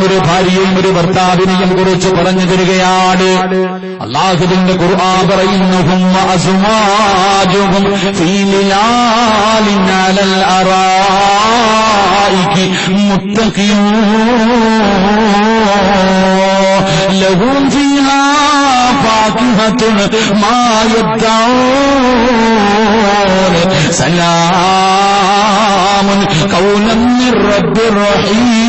ഒരു ഭാര്യയും ഒരു ഭർത്താവിനെയും കുറിച്ച് പറഞ്ഞു തരികയാണ്. അല്ലാഹുവിന്റെ ഖുർആൻ പറയുന്നു ഹും അസ്വാജുഹും ഫീ ലിലാലിൻ അലൽ അറായികി മുത്തഖിയൂൻ ലഹും ഫീഹാ ഫാകിഹത്തുൻ മാ യദ്ദഊൻ സലാമുൻ ഖൗലൻ മിർ റബ്ബിർ റഹീം.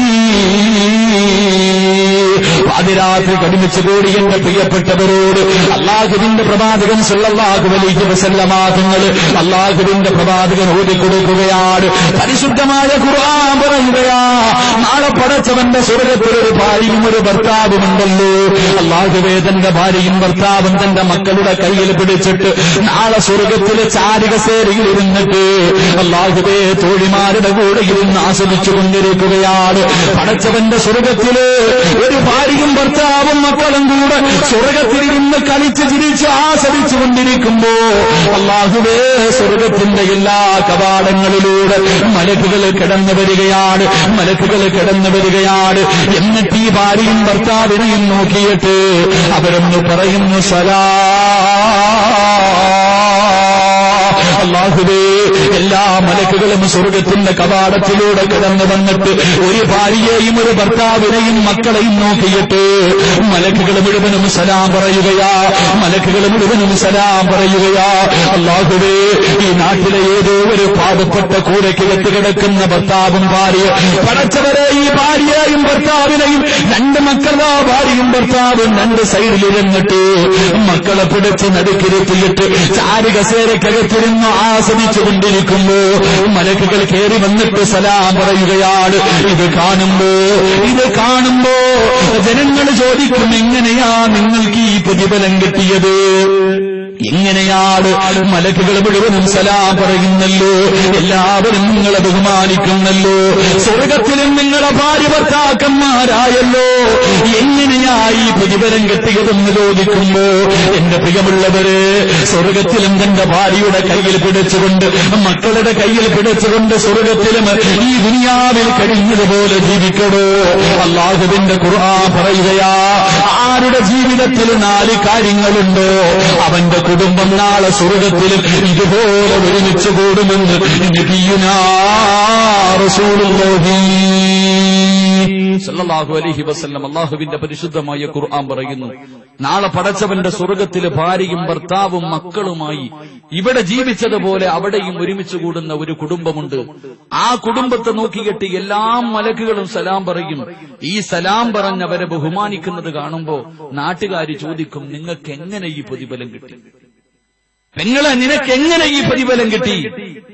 പാതിരാത്രി കടിമിച്ചു കൂടി എന്റെ പ്രിയപ്പെട്ടവരോട് അല്ലാഹുവിന്റെ പ്രവാചകൻ സല്ലല്ലാഹു അലൈഹി വസല്ലമ തങ്ങൾ അല്ലാഹുവിന്റെ പ്രവാചകൻ ഓതിക്കൊടുക്കുകയാണ്. പരിശുദ്ധമായ ഖുർആൻ പറയുകയാ, നാളെ പടച്ചവന്റെ സ്വർഗ്ഗത്തിൽ ഒരു ഭാര്യയും ഒരു ഭർത്താവുമുണ്ടല്ലോ. അല്ലാഹുവേ തന്റെ ഭാര്യയും ഭർത്താവും തന്റെ മക്കളുടെ കയ്യിൽ പിടിച്ചിട്ട് നാളെ സ്വർഗ്ഗത്തിലെ ചാരികസേരയിൽ ഇരുന്നിട്ട് അല്ലാഹുവേ തോഴിമാരുടെ കൂടെ ഇരുന്ന് ആസ്വദിച്ചു കൊണ്ടിരിക്കുകയാണ്. പടച്ചവന്റെ സ്വർഗ്ഗത്തില് ഒരു ഭാര്യയും ഭർത്താവും മക്കളും കൂടെ സ്വർഗ്ഗത്തിലിരുന്ന് കളിച്ച് ചിരിച്ച് ആസ്വദിച്ചു കൊണ്ടിരിക്കുമ്പോ അല്ലാഹുവേ സ്വർഗ്ഗത്തിന്റെ എല്ലാ കവാടങ്ങളിലൂടെ മലക്കുകൾ കിടന്നു വരികയാണ്, മലക്കുകൾ കിടന്നു വരികയാണ്. എന്നിട്ട് ഈ ഭാര്യയും ഭർത്താവിനെയും നോക്കിയിട്ട് അവരൊന്ന് പറയുന്നു അല്ലാഹുവേ, എല്ലാ മലക്കുകളും സ്വർഗ്ഗത്തിന്റെ കവാടത്തിലൂടെ കടന്നു വന്നിട്ട് ഒരു ഭാര്യയെയും ഒരു ഭർത്താവിനെയും മക്കളെയും നോക്കിയിട്ട് മലക്കുകൾ മുഴുവനും സലാം പറയുകയാ, മലക്കുകൾ മുഴുവനും സലാം പറയുകയാ. അല്ലാഹുവേ, ഈ നാട്ടിലെ ഏതോ ഒരു പാവപ്പെട്ട കൂരയ്ക്ക് കിടക്കുന്ന ഭർത്താവും ഭാര്യ പടച്ചവരെ, ഈ ഭാര്യയെയും ഭർത്താവിനെയും രണ്ട് മക്കളാ ഭാര്യയും ഭർത്താവും രണ്ട് സൈഡിലിരുന്നിട്ട് മക്കളെ പിടിച്ച് നടുക്കിരുത്തിയിട്ട് ചാരികസേരക്കകത്തിരുന്ന് ആസ്വദിച്ചു കൊണ്ടിരിക്കുമ്പോ മലക്കുകൾ കയറി വന്നിട്ട് സലാം പറയുകയാണ്. ഇത് കാണുമ്പോ ജനങ്ങൾ ചോദിക്കും, എങ്ങനെയാ നിങ്ങൾക്ക് ഈ പ്രതിഫലം കിട്ടിയത്? എങ്ങനെയാണ്? മലക്കുകൾ മുഴുവനും സലാം പറയുന്നല്ലോ, എല്ലാവരും നിങ്ങളെ ബഹുമാനിക്കുന്നല്ലോ, സ്വർഗത്തിലും നിങ്ങളെ ഭാര്യ ഭർത്താക്കന്മാരായല്ലോ, എങ്ങനെയായി പ്രതിഫലം കിട്ടിയതെന്ന് ചോദിക്കുമ്പോ എന്റെ പ്രിയമുള്ളവര്, സ്വർഗത്തിലും തന്റെ ഭാര്യയുടെ കയ്യിൽ പിടിച്ചുകൊണ്ട് മക്കളുടെ കയ്യിൽ പിടിച്ചുകൊണ്ട് സ്വർഗത്തിലും ഈ ദുനിയാവിൽ കഴിഞ്ഞതുപോലെ ജീവിക്കണോ? അല്ലാഹുവിന്റെ ഖുർആൻ പറയുകയാ, ആരുടെ ജീവിതത്തിൽ 4 കാര്യങ്ങളുണ്ടോ അവന്റെ കുടുംബം നാളെ സ്വർഗ്ഗത്തിലും ഇതുപോലെ ഒരുമിച്ച് കൂടുമെന്ന് നബിയുനാ റസൂലുള്ളാഹി സല്ലല്ലാഹു അലൈഹി വസല്ലം അല്ലാഹുവിന്റെ പരിശുദ്ധമായ ഖുർആൻ പറയുന്നു, നാളെ പടച്ചവന്റെ സ്വർഗ്ഗത്തിലെ ഭാര്യയും ഭർത്താവും മക്കളുമായി ഇവിടെ ജീവിച്ചതുപോലെ അവിടെയും ഒരുമിച്ച് കൂടുന്ന ഒരു കുടുംബമുണ്ട്. ആ കുടുംബത്തെ നോക്കിയിട്ട് എല്ലാ മലക്കുകളും സലാം പറയും. ഈ സലാം പറഞ്ഞവരെ ബഹുമാനിക്കുന്നത് കാണുമ്പോ നാട്ടുകാര് ചോദിക്കും, നിങ്ങൾക്ക് എങ്ങനെ ഈ പ്രതിഫലം കിട്ടി? പെങ്ങളെ, നിനക്കെങ്ങനെ ഈ പ്രതിഫലം കിട്ടി?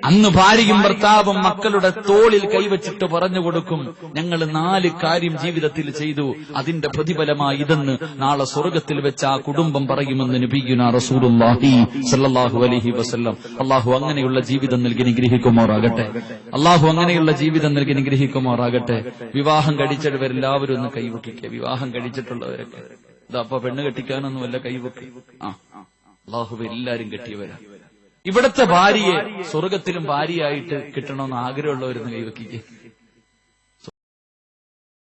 അന്ന് ഭാര്യയും ഭർത്താവും മക്കളുടെ തോളിൽ കൈവച്ചിട്ട് പറഞ്ഞു കൊടുക്കും, ഞങ്ങൾ 4 കാര്യം ജീവിതത്തിൽ ചെയ്തു, അതിന്റെ പ്രതിഫലമായി ഇതെന്ന് നാളെ സ്വർഗ്ഗത്തിൽ വെച്ച് ആ കുടുംബം പറയുമെന്ന് നബിയുനാ റസൂലുള്ളാഹി സ്വല്ലല്ലാഹു അലൈഹി വസല്ലം. അല്ലാഹു അങ്ങനെയുള്ള ജീവിതം നൽകി അനുഗ്രഹിക്കുമാറാകട്ടെ. അല്ലാഹു അങ്ങനെയുള്ള ജീവിതം നൽകി അനുഗ്രഹിക്കുമാറാകട്ടെ. വിവാഹം കഴിച്ചവരെല്ലാവരും ഒന്ന് കൈവക്കിക്കുക. വിവാഹം കഴിച്ചിട്ടുള്ളവരൊക്കെ ഇതപ്പൊ പെണ്ണ് കെട്ടിക്കാനൊന്നും വല്ല കൈവക്കി. അല്ലാഹുവേ, എല്ലാരും കെട്ടിയവരാ. ഇവിടത്തെ ഭാര്യയെ സ്വർഗ്ഗത്തിലും ഭാര്യയായിട്ട് കിട്ടണമെന്ന് ആഗ്രഹമുള്ളവരെന്ന് കൈവക്കിക്കുക.